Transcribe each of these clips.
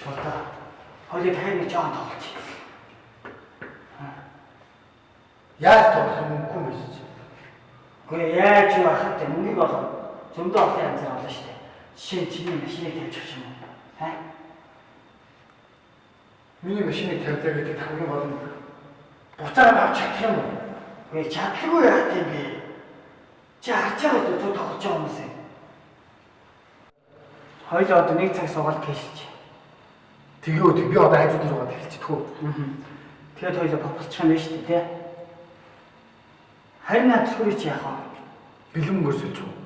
болоо. Хоёул тайрны жоон тоглож. Яаж тоглох юм бэ гэж. Гэхдээ яаж юу ахад мөнгөийг олоо зөндөө олон янзаар олно шүү дээ. Жишээ нь чиний машиныг тавьж өгч юм уу? Миний машиныг тавьлаа гэдэг хамгийн гол нь буцаад авч чадах юм уу? Гэхдээ чадлаггүй яах юм бэ? Чи харж байгаа үү зөв тоглож байгаа хүмүүс юм. Хоёул одоо нэг цаг суугаад хэлчих. Тэгээ би одоо хайжууд нь суугаад хэлчихдэг үү? Тэгээд хоёул бополчих юм байна шүү дээ, тий? Харин над хүрээч яах вэ? Бэлэн мөрсөж үү?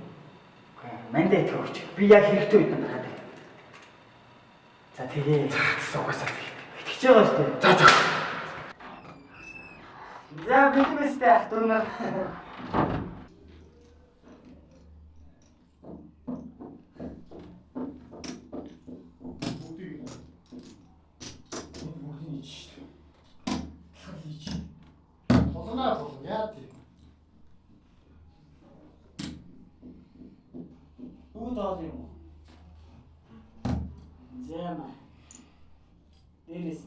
Мандаа итгэх өгч. Би яг хэрэгтэй үед надад. За тэгээ. За угаасаа итгэж байгаа шүү дээ. За. За бэлэнэстэй ах дүүнэр. Удаа юм. Зэма. Дэнис.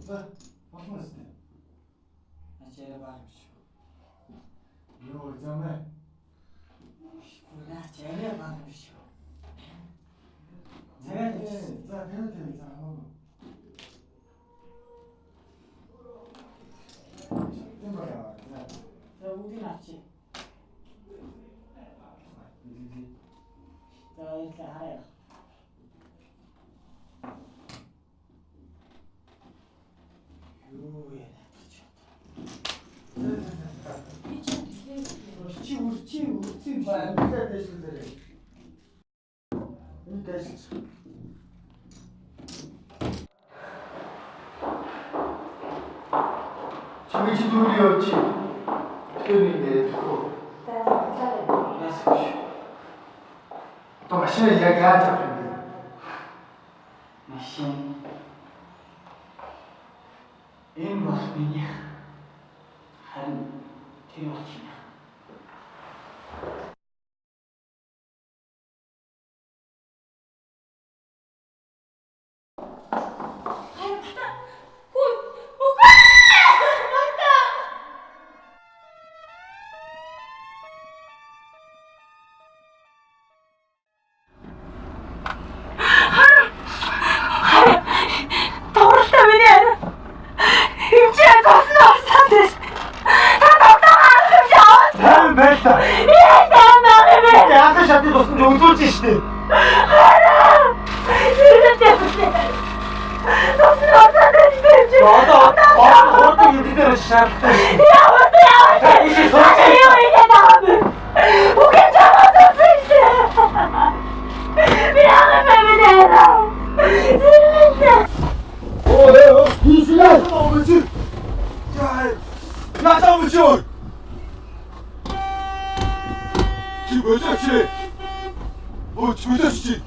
За, болно үстэй. Ачаараа баарч. Йоо, замаа. Ачаараа баарч. За, тэгээ. За, үгүй наач. За, их хараа. Үрчи ба амттай дэшлэлээ. Энэ дэшлэл. Чи дүүрий явж. Тэр нэг тохоо. То машин яг яаж авах юм бэ? Машин. Энэ бол миний харин тэр болж байна. Үзүүлж штэ. Одоо идээр шаардтай. Яа. Юу ингэ даа. Үгүй чамаас штэ. Оо, хийсээ. Омч. Я там чё? Чи бочачи. Оо, чүлэсчи.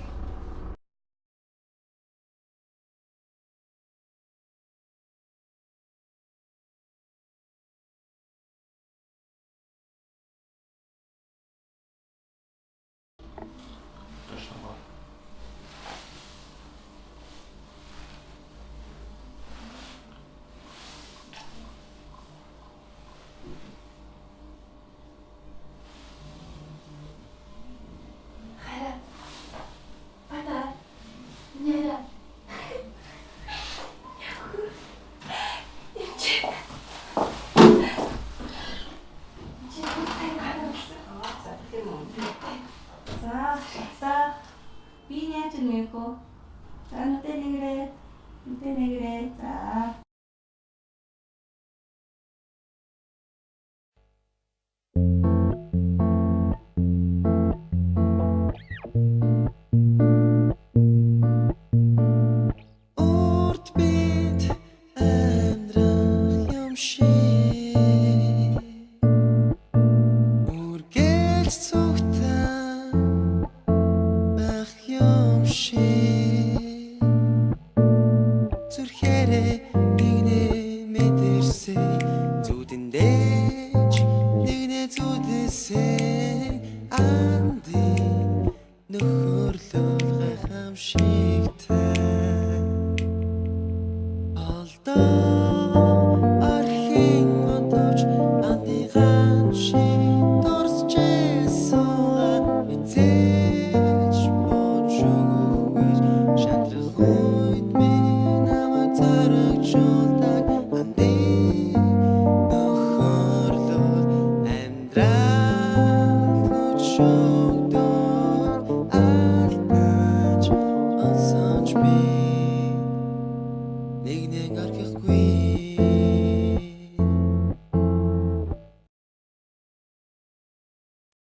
자, 누떼네 그래. 자. walked on.